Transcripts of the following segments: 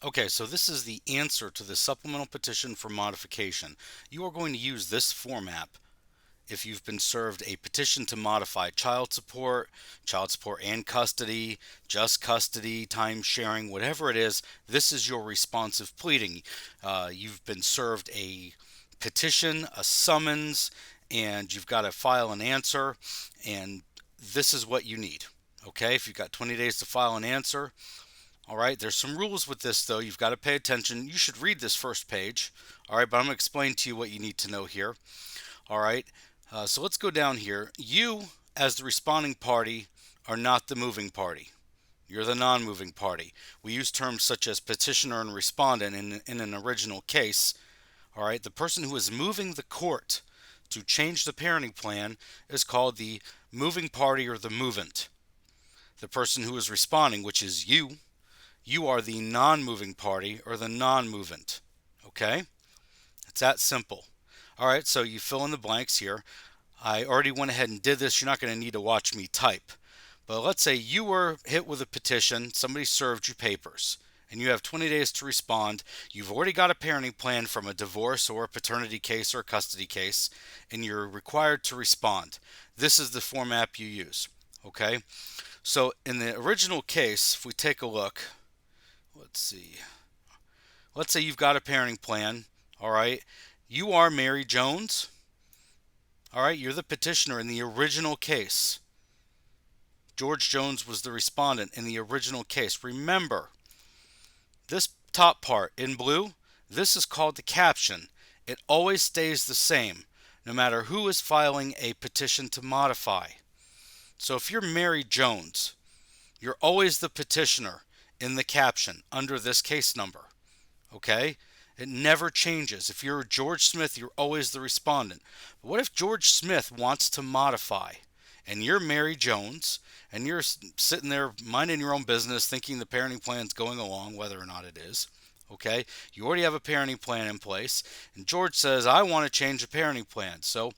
Okay, so this is the answer to the supplemental petition for modification. You are going to use this format if you've been served a petition to modify child support and custody, just custody, time sharing, whatever it is. This is your responsive pleading. You've been served a petition, a summons, and you've got to file an answer, and this is what you need. Okay, if you've got 20 days to file an answer, all right, there's some rules with this though. You've got to pay attention. You should read this first page. All right, but I'm going to explain to you what you need to know here. All right, so let's go down here. You, as the responding party, are not the moving party. You're the non-moving party. We use terms such as petitioner and respondent in an original case. All right, the person who is moving the court to change the parenting plan is called the moving party or the movant. The person who is responding, which is you are the non-moving party or the non-movant. Okay? It's that simple. All right, so you fill in the blanks here. I already went ahead and did this. You're not going to need to watch me type. But let's say you were hit with a petition, somebody served you papers, and you have 20 days to respond. You've already got a parenting plan from a divorce or a paternity case or a custody case, and you're required to respond. This is the format you use. Okay? So in the original case, if we take a look, let's see. Let's say you've got a parenting plan. All right. You are Mary Jones. All right. You're the petitioner in the original case. George Jones was the respondent in the original case. Remember, this top part in blue, this is called the caption. It always stays the same, no matter who is filing a petition to modify. So if you're Mary Jones, you're always the petitioner in the caption under this case number. Okay? It never changes. If you're George Smith, you're always the respondent. But what if George Smith wants to modify and you're Mary Jones and you're sitting there minding your own business thinking the parenting plan's going along, whether or not it is? Okay? You already have a parenting plan in place, and George says, I want to change the parenting plan. So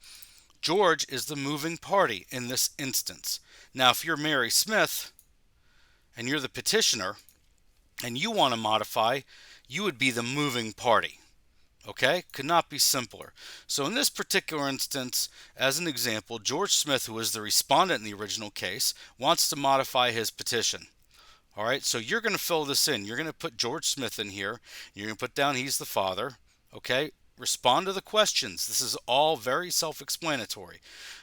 George is the moving party in this instance. Now, if you're Mary Smith and you're the petitioner and you want to modify, you would be the moving party. Okay? Could not be simpler. So in this particular instance, as an example, George Smith, who is the respondent in the original case, wants to modify his petition. All right? So you're going to fill this in. You're going to put George Smith in here. You're going to put down he's the father. Okay? Respond to the questions. This is all very self-explanatory.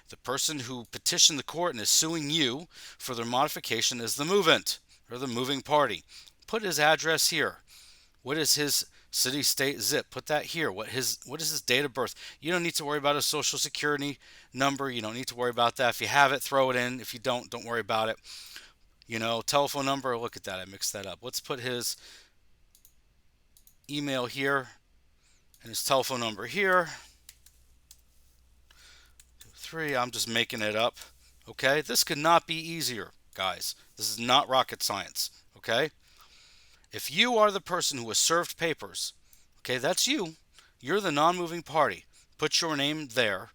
The person who petitioned the court and is suing you for their modification is the movant or the moving party. Put his address here. What is his city, state, zip? Put that here. What is his date of birth? You don't need to worry about his social security number. You don't need to worry about that. If you have it, throw it in. If you don't worry about it. Telephone number. Look at that. I mixed that up. Let's put his email here and his telephone number here. 3. I'm just making it up. Okay? This could not be easier, guys. This is not rocket science. Okay? If you are the person who was served papers, okay, that's you. You're the non-moving party. Put your name there.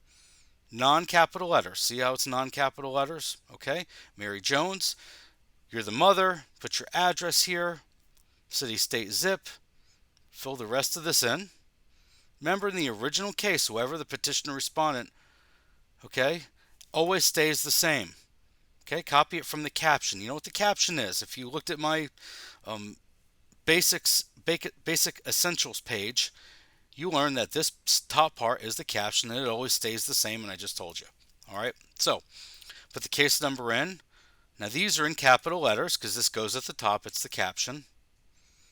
Non-capital letters. See how it's non-capital letters? Okay. Mary Jones. You're the mother. Put your address here. City, state, zip. Fill the rest of this in. Remember, in the original case, whoever the petitioner respondent, okay, always stays the same. Okay, copy it from the caption. You know what the caption is. If you looked at my basic essentials page, you learn that this top part is the caption and it always stays the same, and I just told you. All right, so put the case number in. Now these are in capital letters because this goes at the top. It's the caption.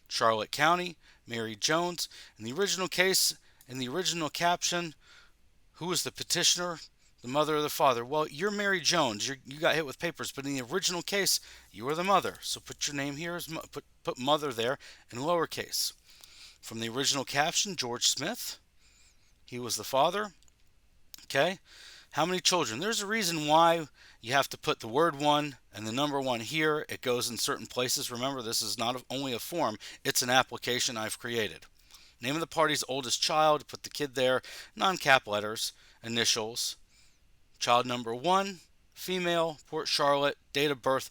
Charlotte County, Mary Jones. In the original case, in the original caption, who is the petitioner? The mother or the father? Well, you're Mary Jones. You got hit with papers, but in the original case, you are the mother. So put your name here. Put mother there in lowercase. From the original caption, George Smith. He was the father. Okay. How many children? There's a reason why you have to put the word 1 and the number 1 here. It goes in certain places. Remember, this is not only a form. It's an application I've created. Name of the party's oldest child. Put the kid there. Non-cap letters. Initials. Child number 1, female, Port Charlotte, date of birth.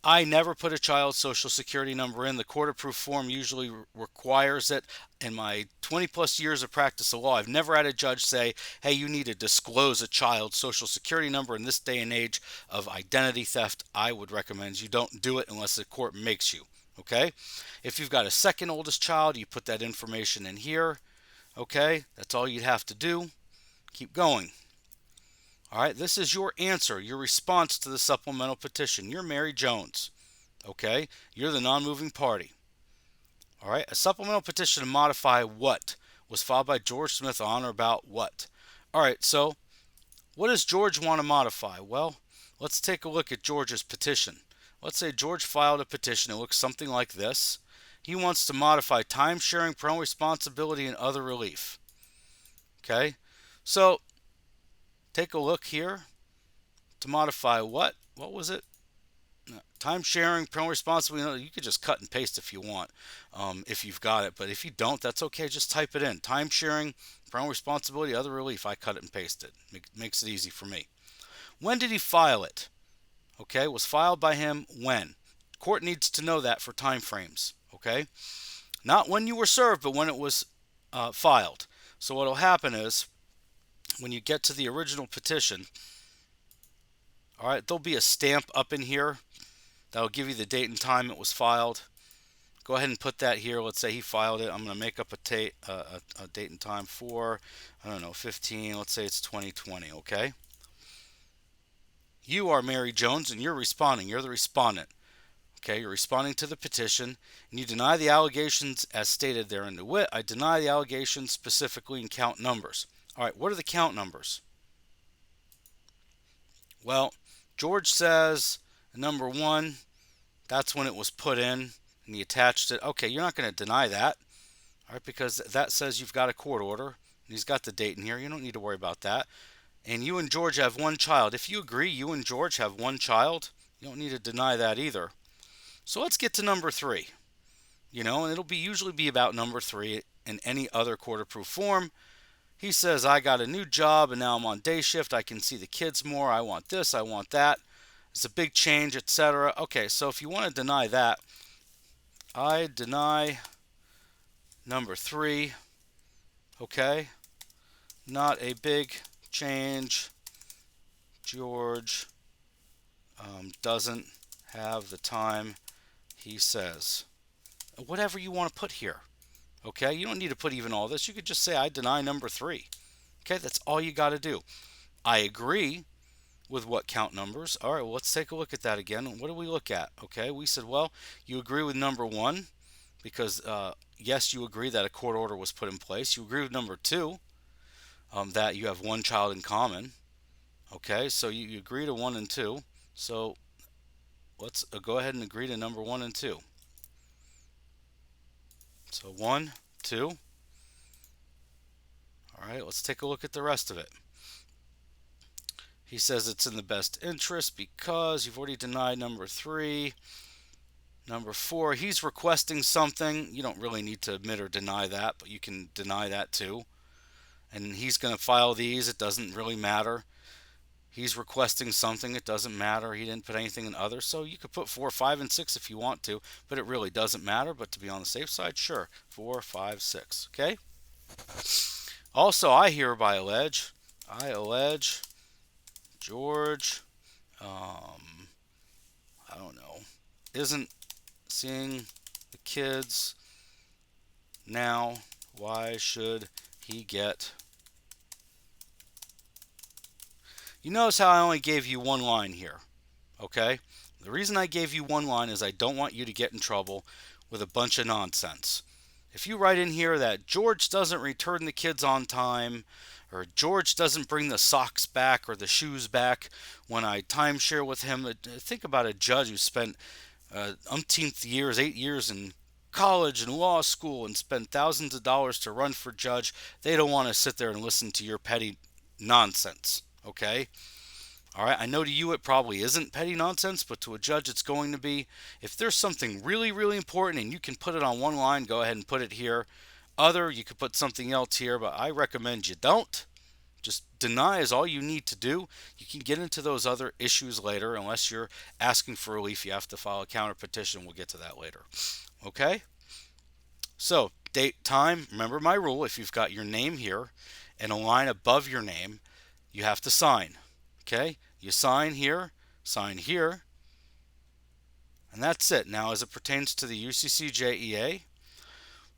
I never put a child's social security number in. The court-approved form usually requires it. In my 20 plus years of practice of law, I've never had a judge say, hey, you need to disclose a child's social security number in this day and age of identity theft. I would recommend you don't do it unless the court makes you. Okay? If you've got a second oldest child, you put that information in here. Okay? That's all you'd have to do. Keep going. All right, this is your answer, your response to the supplemental petition. You're Mary Jones. Okay? You're the non-moving party. All right, a supplemental petition to modify what was filed by George Smith on or about what? All right, so what does George want to modify? Well, let's take a look at George's petition. Let's say George filed a petition. It looks something like this. He wants to modify time sharing, parental responsibility, and other relief. Okay, so take a look here to modify what? What was it? Time sharing, parental responsibility. You could just cut and paste if you want, if you've got it. But if you don't, that's okay. Just type it in. Time sharing, parental responsibility, other relief. I cut it and paste it. Makes it easy for me. When did he file it? Okay, it was filed by him when? Court needs to know that for time frames. Okay, not when you were served, but when it was filed. So what will happen is, when you get to the original petition, all right, there'll be a stamp up in here that'll give you the date and time it was filed. Go ahead and put that here. Let's say he filed it. I'm going to make up a date and time for, I don't know, 15. Let's say it's 2020, okay? You are Mary Jones, and you're responding. You're the respondent. Okay, you're responding to the petition, and you deny the allegations as stated therein. To wit, I deny the allegations specifically in count numbers. All right, what are the count numbers? Well, George says number 1, that's when it was put in, and he attached it. Okay, you're not going to deny that, all right, because that says you've got a court order, and he's got the date in here. You don't need to worry about that. And you and George have one child. If you agree you and George have one child, you don't need to deny that either. So let's get to number 3. And it'll usually be about number 3 in any other court-approved form. He says, I got a new job and now I'm on day shift. I can see the kids more. I want this. I want that. It's a big change, etc. Okay, so if you want to deny that, I deny number 3. Okay, not a big change. George doesn't have the time he says. Whatever you want to put here. Okay, you don't need to put even all this. You could just say, I deny number 3. Okay, that's all you got to do. I agree with what count numbers. All right, well, let's take a look at that again. What do we look at? Okay, we said, well, you agree with number 1 because, yes, you agree that a court order was put in place. You agree with number 2, that you have one child in common. Okay, so you agree to 1 and 2. So let's go ahead and agree to number 1 and 2. So 1, 2. All right, let's take a look at the rest of it. He says it's in the best interest because you've already denied number 3. Number 4, he's requesting something. You don't really need to admit or deny that, but you can deny that too. And he's going to file these. It doesn't really matter. He's requesting something. It doesn't matter. He didn't put anything in other. So you could put 4, 5, and 6 if you want to, but it really doesn't matter. But to be on the safe side, sure. 4, 5, 6. Okay? Also, I hereby allege, George, I don't know, isn't seeing the kids now. Why should he get? You notice how I only gave you one line here, okay? The reason I gave you one line is I don't want you to get in trouble with a bunch of nonsense. If you write in here that George doesn't return the kids on time, or George doesn't bring the socks back or the shoes back when I timeshare with him, think about a judge who spent umpteenth years, 8 years in college and law school and spent thousands of dollars to run for judge. They don't want to sit there and listen to your petty nonsense. Okay? All right, I know to you it probably isn't petty nonsense, but to a judge it's going to be. If there's something really, really important and you can put it on one line, go ahead and put it here. Other, you could put something else here, but I recommend you don't. Just deny is all you need to do. You can get into those other issues later. Unless you're asking for relief, you have to file a counter petition. We'll get to that later. Okay? So, date, time, remember my rule. If you've got your name here and a line above your name, you have to sign. Okay? You sign here, and that's it. Now, as it pertains to the UCCJEA,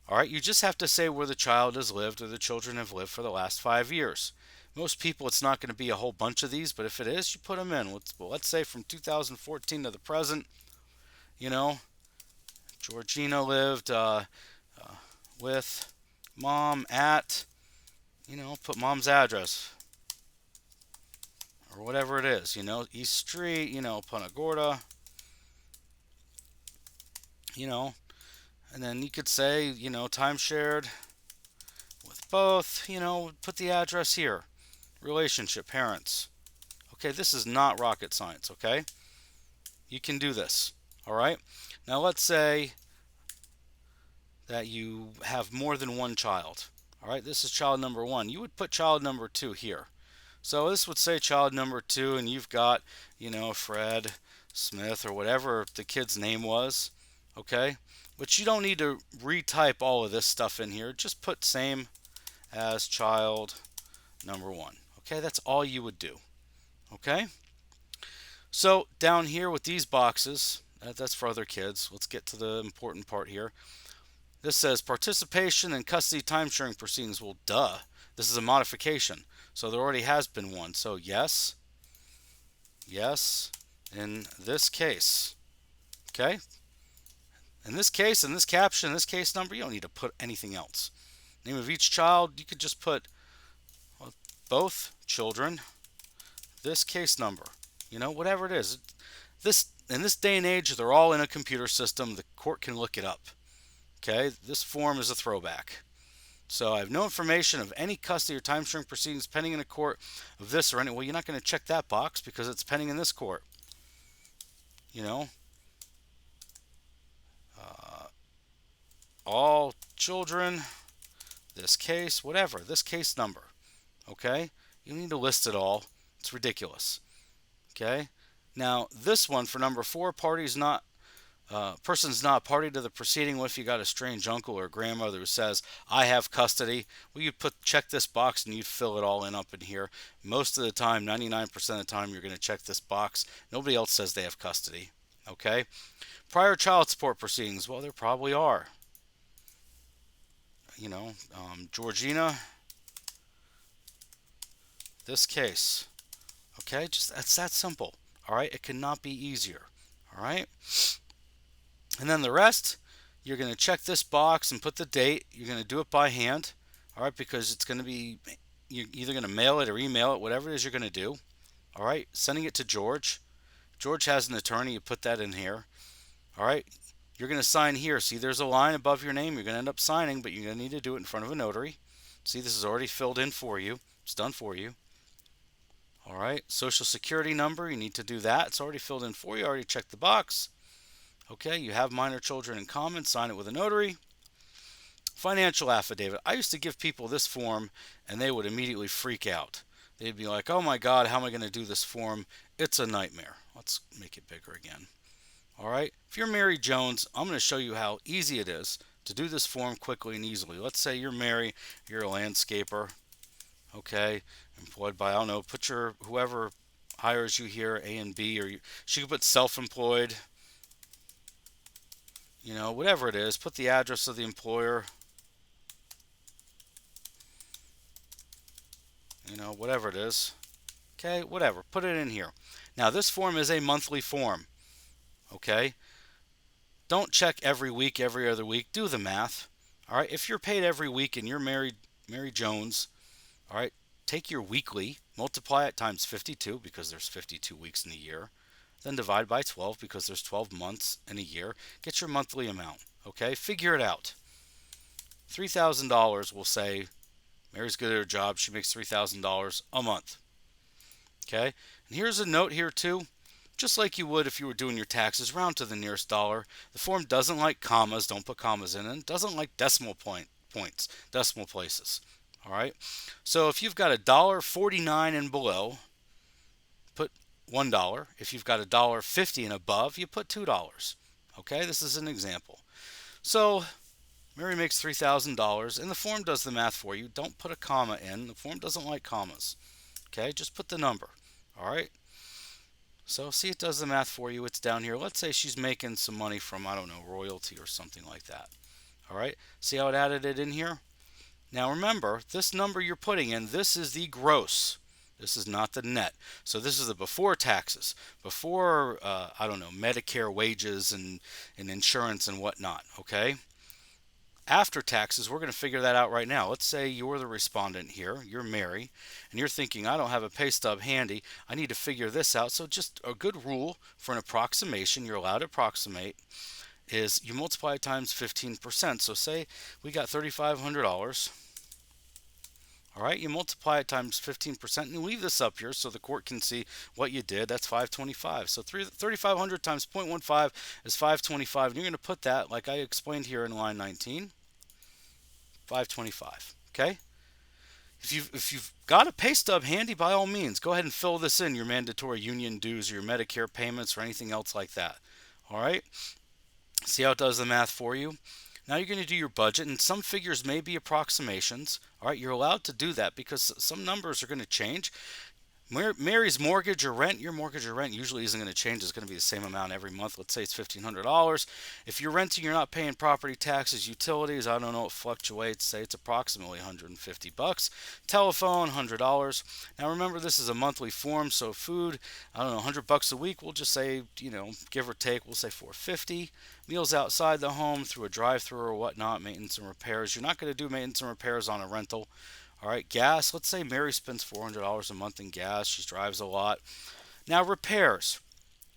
all right, you just have to say where the child has lived or the children have lived for the last 5 years. Most people, it's not going to be a whole bunch of these, but if it is, you put them in. Let's say from 2014 to the present, you know, Georgina lived with mom at, put mom's address or whatever it is, East Street, Punta Gorda, you know, and then you could say, time shared with both, put the address here, relationship, parents. Okay, this is not rocket science, okay? You can do this, all right? Now let's say that you have more than one child. All right, this is child number one. You would put child number two here. So this would say child number two, and you've got, Fred Smith or whatever the kid's name was. Okay, but you don't need to retype all of this stuff in here. Just put same as child number one. Okay, that's all you would do. Okay, so down here with these boxes, that's for other kids. Let's get to the important part here. This says participation in custody time sharing proceedings. Well, duh. This is a modification. So there already has been one. So yes, in this case. Okay? In this case, in this caption, in this case number, you don't need to put anything else. Name of each child, you could just put both children, this case number. Whatever it is. In this day and age, they're all in a computer system. The court can look it up. Okay, this form is a throwback. So I have no information of any custody or time sharing proceedings pending in a court of this or any. Well, you're not going to check that box because it's pending in this court. All children, this case, whatever, this case number. Okay, you need to list it all. It's ridiculous. Okay, now this one for number 4, person's not party to the proceeding. What if you got a strange uncle or grandmother who says, I have custody? Well, you'd check this box and you'd fill it all in up in here. Most of the time, 99% of the time, you're going to check this box. Nobody else says they have custody. Okay? Prior child support proceedings. Well, there probably are. Georgina, this case. Okay? That's that simple. All right? It cannot be easier. All right? And then the rest, you're going to check this box and put the date. You're going to do it by hand, all right, because it's going to be, you're either going to mail it or email it, whatever it is you're going to do, all right, sending it to George. George has an attorney. You put that in here, all right. You're going to sign here. See, there's a line above your name. You're going to end up signing, but you're going to need to do it in front of a notary. See, this is already filled in for you. It's done for you. All right, Social Security number, you need to do that. It's already filled in for you. I already checked the box. Okay, you have minor children in common, sign it with a notary. Financial affidavit. I used to give people this form and they would immediately freak out. They'd be like, oh my God, how am I going to do this form? It's a nightmare. Let's make it bigger again. All right, if you're Mary Jones, I'm going to show you how easy it is to do this form quickly and easily. Let's say you're Mary, you're a landscaper, okay, employed by, I don't know, put your, whoever hires you here, A and B, or she could put self-employed, whatever it is, put the address of the employer, whatever it is. Okay, whatever, put it in here. Now, this form is a monthly form, okay? Don't check every week, every other week. Do the math, all right? If you're paid every week and you're Mary Jones, all right, take your weekly, multiply it times 52 because there's 52 weeks in a year, then divide by 12 because there's 12 months in a year. Get your monthly amount, okay? Figure it out. $3,000 will say Mary's good at her job. She makes $3,000 a month, okay? And here's a note here too. Just like you would if you were doing your taxes, round to the nearest dollar. The form doesn't like commas. Don't put commas in it. It doesn't like decimal points, decimal places. All right. So if you've got $1.49 and below, put $1. If you've got $1.50 and above, you put $2. Okay, this is an example. So Mary makes $3,000, and the form does the math for you. Don't put a comma in. The form doesn't like commas. Okay, just put the number. All right. So see, it does the math for you. It's down here. Let's say she's making some money from, I don't know, royalty or something like that. All right. See how it added it in here? Now remember, this number you're putting in, this is the gross. This is not the net. So this is the before taxes, before, I don't know, Medicare wages and insurance and whatnot, okay? After taxes, we're going to figure that out right now. Let's say you're the respondent here, you're Mary, and you're thinking, I don't have a pay stub handy. I need to figure this out. So just a good rule for an approximation, you're allowed to approximate, is you multiply it times 15%. So say we got $3,500. All right, you multiply it times 15% and leave this up here so the court can see what you did. That's 525. So 3,500 times 0.15 is 525. And you're going to put that, like I explained here in line 19, 525. Okay? If you've got a pay stub handy, by all means, go ahead and fill this in, your mandatory union dues or your Medicare payments or anything else like that. All right? See how it does the math for you? Now you're going to do your budget, and some figures may be approximations. All right, you're allowed to do that because some numbers are going to change. Mary's mortgage or rent, your mortgage or rent usually isn't going to change. It's going to be the same amount every month. Let's say it's $1,500. If you're renting, you're not paying property taxes, utilities, I don't know, it fluctuates. Say it's approximately $150. Telephone, $100. Now remember, this is a monthly form, so food, I don't know, $100 a week. We'll just say, give or take, we'll say $450. Meals outside the home through a drive-through or whatnot, maintenance and repairs. You're not going to do maintenance and repairs on a rental. All right, gas. Let's say Mary spends $400 a month in gas. She drives a lot. Now, repairs.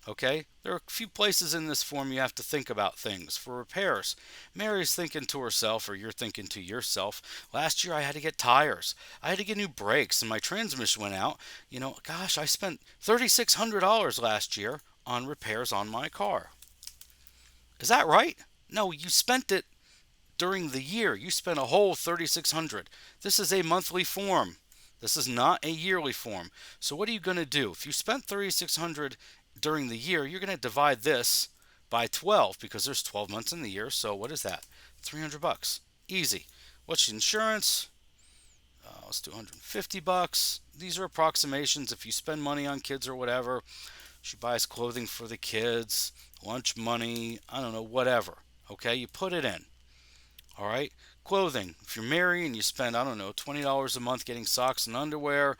Okay, there are a few places in this form you have to think about things. For repairs, Mary's thinking to herself, or you're thinking to yourself, last year I had to get tires. I had to get new brakes, and my transmission went out. Gosh, I spent $3,600 last year on repairs on my car. Is that right? No, you spent it during the year. You spent a whole $3,600. This is a monthly form. This is not a yearly form. So what are you going to do? If you spent $3,600 during the year, you're going to divide this by 12 because there's 12 months in the year. So what is that? $300. Easy. What's your insurance? Let's do $150. These are approximations. If you spend money on kids or whatever, she buys clothing for the kids, lunch money, I don't know, whatever. Okay, you put it in. All right, clothing. If you're married and you spend, I don't know, $20 a month getting socks and underwear,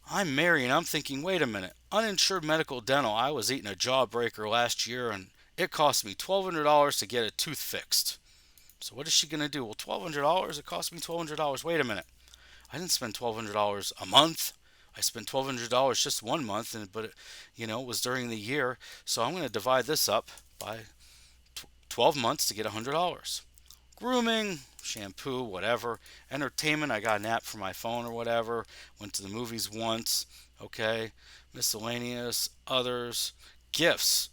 I'm married and I'm thinking, wait a minute, uninsured medical dental. I was eating a jawbreaker last year and it cost me $1,200 to get a tooth fixed. So what is she going to do? Well, $1,200, it cost me $1,200. Wait a minute, I didn't spend $1,200 a month. I spent $1,200 just one month, but it was during the year. So I'm going to divide this up by 12 months to get $100. Grooming, shampoo, whatever. Entertainment, I got an app for my phone or whatever. Went to the movies once. Okay. Miscellaneous, others. Gifts.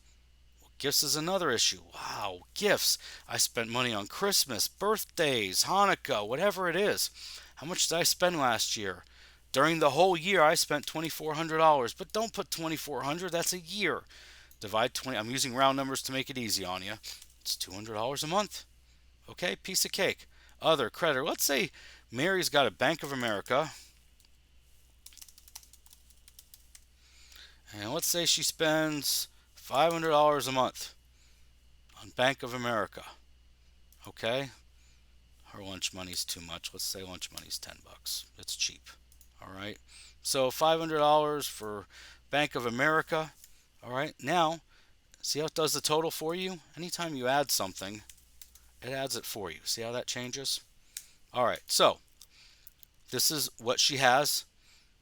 Gifts is another issue. Wow, gifts. I spent money on Christmas, birthdays, Hanukkah, whatever it is. How much did I spend last year? During the whole year, I spent $2,400. But don't put $2,400. That's a year. Divide 20. I'm using round numbers to make it easy on you. It's $200 a month. Okay, piece of cake. Other creditor. Let's say Mary's got a Bank of America. And let's say she spends $500 a month on Bank of America. Okay? Her lunch money's too much. Let's say lunch money's $10. It's cheap. All right? So $500 for Bank of America. All right? Now, see how it does the total for you? Anytime you add something, it adds it for you. See how that changes? All right, so this is what she has.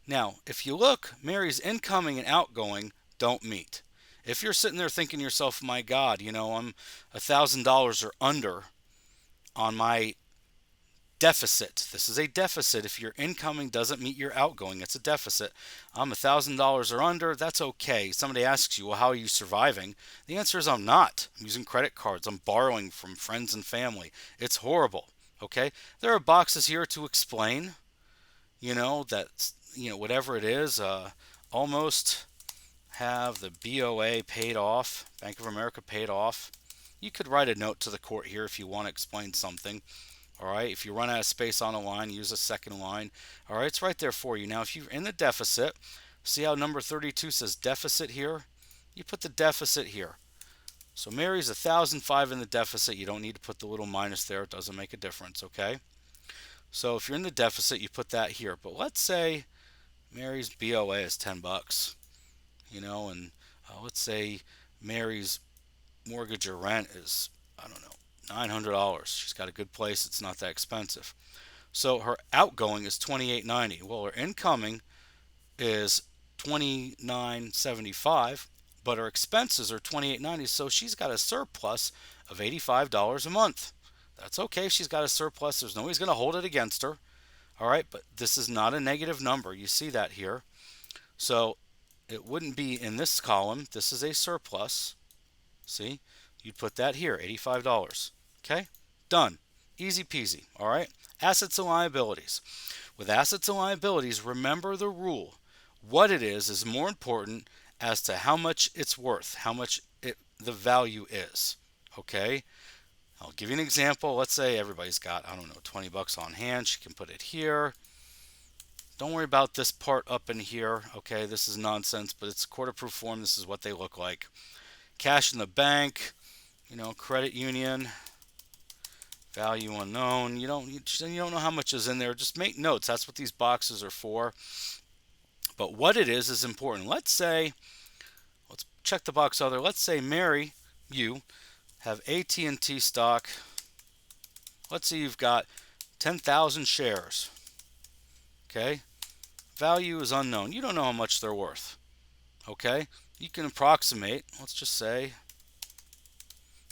Now, if you look, Mary's incoming and outgoing don't meet. If you're sitting there thinking to yourself, my God, I'm $1,000 or under on my deficit. This is a deficit. If your incoming doesn't meet your outgoing, it's a deficit. I'm $1,000 or under. That's okay. Somebody asks you, well, how are you surviving? The answer is I'm not. I'm using credit cards. I'm borrowing from friends and family. It's horrible. Okay, there are boxes here to explain, that, whatever it is, almost have the BOA paid off, Bank of America paid off. You could write a note to the court here if you want to explain something. All right, if you run out of space on a line, use a second line. All right, it's right there for you. Now, if you're in the deficit, see how number 32 says deficit here? You put the deficit here. So Mary's 1,005 in the deficit. You don't need to put the little minus there. It doesn't make a difference, okay? So if you're in the deficit, you put that here. But let's say Mary's BOA is 10 bucks, and let's say Mary's mortgage or rent is, I don't know, $900. She's got a good place. It's not that expensive. So her outgoing is $28.90. Well, her incoming is $29.75, but her expenses are $28.90. So she's got a surplus of $85 a month. That's okay. She's got a surplus. There's nobody's going to hold it against her. All right, but this is not a negative number. You see that here. So it wouldn't be in this column. This is a surplus. See? You'd put that here, $85. Okay? Done. Easy peasy. All right? Assets and liabilities. With assets and liabilities, remember the rule. What it is more important as to how much it's worth, how much the value is. Okay? I'll give you an example. Let's say everybody's got, I don't know, 20 bucks on hand. She can put it here. Don't worry about this part up in here. Okay, this is nonsense, but it's quarter-proof form. This is what they look like. Cash in the bank, credit union, value unknown. You don't know how much is in there. Just make notes. That's what these boxes are for. But what it is important. Let's check the box other. Let's say Mary, you have AT&T stock. Let's say you've got 10,000 shares. Okay? Value is unknown. You don't know how much they're worth. Okay? You can approximate. Let's just say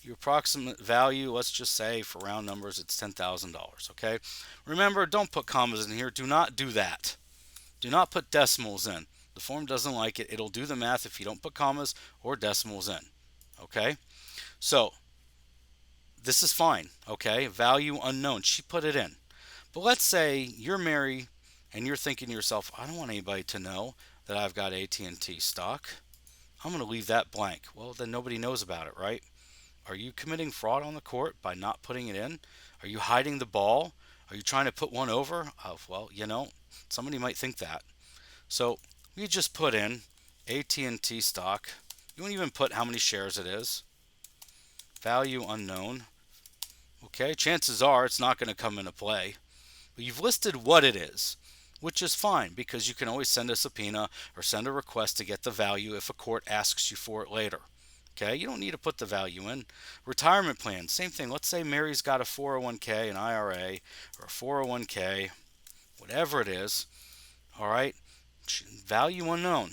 your approximate value, let's just say for round numbers, it's $10,000. Okay? Remember, don't put commas in here. Do not do that. Do not put decimals in. The form doesn't like it. It'll do the math if you don't put commas or decimals in. Okay? So, this is fine. Okay? Value unknown. She put it in. But let's say you're Mary and you're thinking to yourself, I don't want anybody to know that I've got AT&T stock. I'm going to leave that blank. Well, then nobody knows about it, right? Are you committing fraud on the court by not putting it in? Are you hiding the ball? Are you trying to put one over? Well, somebody might think that. So we just put in AT&T stock. You won't even put how many shares it is. Value unknown. Okay, chances are it's not going to come into play. But you've listed what it is, which is fine because you can always send a subpoena or send a request to get the value if a court asks you for it later. Okay, you don't need to put the value in. Retirement plan, same thing. Let's say Mary's got a 401k, an IRA, or a 401k, whatever it is. All right, value unknown.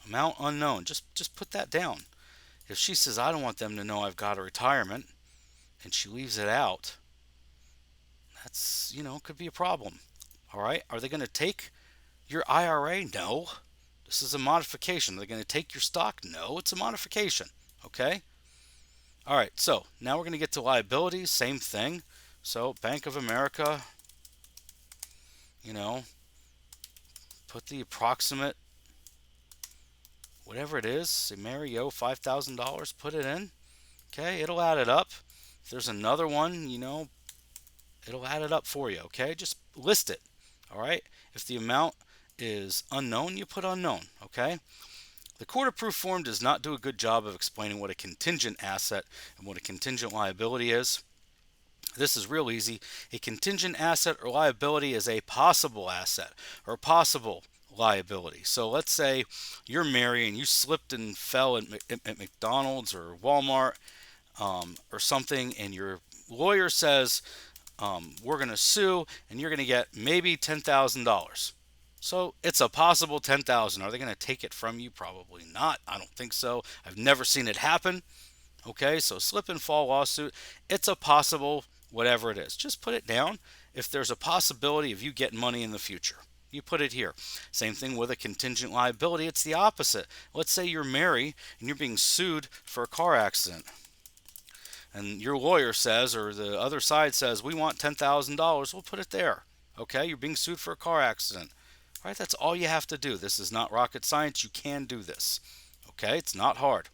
Amount unknown. Just put that down. If she says, I don't want them to know I've got a retirement, and she leaves it out, that's, could be a problem. All right, are they going to take your IRA? No. This is a modification. Are they going to take your stock? No, it's a modification. Okay? All right, so now we're going to get to liabilities. Same thing. So Bank of America, put the approximate, whatever it is. Say Mary, $5,000. Put it in. Okay, it'll add it up. If there's another one, it'll add it up for you. Okay, just list it. All right. If the amount is unknown, you put unknown. Okay. The quarter-proof form does not do a good job of explaining what a contingent asset and what a contingent liability is. This is real easy. A contingent asset or liability is a possible asset or possible liability. So let's say you're Mary and you slipped and fell at McDonald's or Walmart or something, and your lawyer says, we're going to sue and you're going to get maybe $10,000. So it's a possible $10,000. Are they going to take it from you? Probably not. I don't think so. I've never seen it happen. Okay, so slip and fall lawsuit. It's a possible whatever it is. Just put it down if there's a possibility of you getting money in the future. You put it here. Same thing with a contingent liability. It's the opposite. Let's say you're Mary and you're being sued for a car accident. and your lawyer says, or the other side says, we want $10,000, we'll put it there. Okay, you're being sued for a car accident. All right, that's all you have to do. This is not rocket science. You can do this. Okay, it's not hard.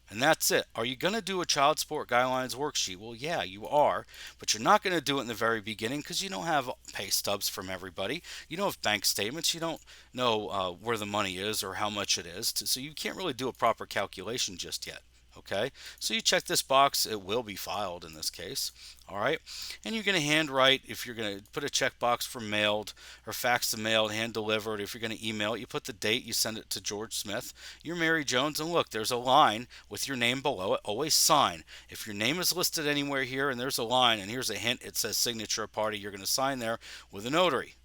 And that's it. Are you going to do a child support guidelines worksheet? Well, yeah, you are, but you're not going to do it in the very beginning because you don't have pay stubs from everybody. You don't have bank statements. You don't know where the money is or how much it is. So you can't really do a proper calculation just yet. Okay, so you check this box. It will be filed in this case. All right, and you're going to handwrite. If you're going to put a checkbox for mailed or fax to mailed, hand delivered. If you're going to email it, you put the date. You send it to George Smith. You're Mary Jones, and look, there's a line with your name below it. Always sign. If your name is listed anywhere here, and there's a line, and here's a hint. It says signature of party. You're going to sign there with a notary.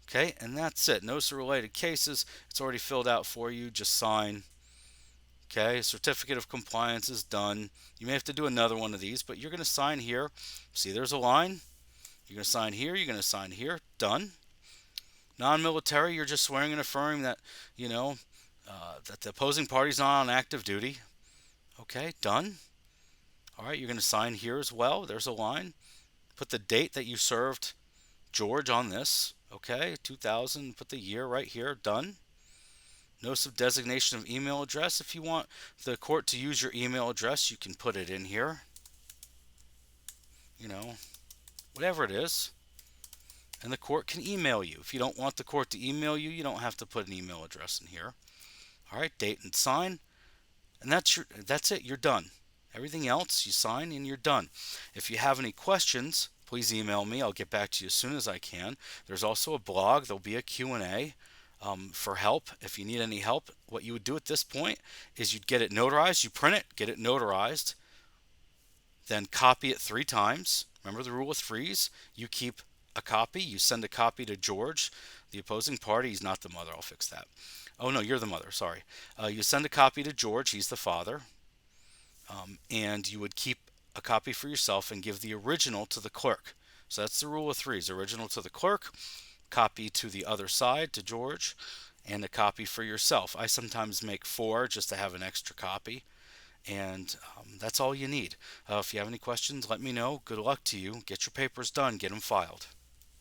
Okay, and that's it. Notice the related cases. It's already filled out for you. Just sign. Okay, certificate of compliance is done. You may have to do another one of these, but you're going to sign here. See, there's a line. You're going to sign here. You're going to sign here. Done. Non-military, you're just swearing and affirming that, that the opposing party's not on active duty. Okay, done. All right, you're going to sign here as well. There's a line. Put the date that you served George on this. Okay, 2000. Put the year right here. Done. Notice of designation of email address. If you want the court to use your email address, you can put it in here. You know, whatever it is. And the court can email you. If you don't want the court to email you, you don't have to put an email address in here. All right, date and sign. And that's it. You're done. Everything else, you sign and you're done. If you have any questions, please email me. I'll get back to you as soon as I can. There's also a blog. There'll be a Q&A for help. If you need any help, what you would do at this point is you'd get it notarized. You print it, get it notarized, then copy it 3 times. Remember the rule of threes. You keep a copy. You send a copy to George, the opposing party. He's not the mother. I'll fix that. Oh, no, you're the mother. Sorry. You send a copy to George. He's the father. And you would keep a copy for yourself and give the original to the clerk. So that's the rule of threes. Original to the clerk, copy to the other side, to George, and a copy for yourself. I sometimes make 4 just to have an extra copy. And that's all you need. If you have any questions, let me know. Good luck to you. Get your papers done. Get them filed.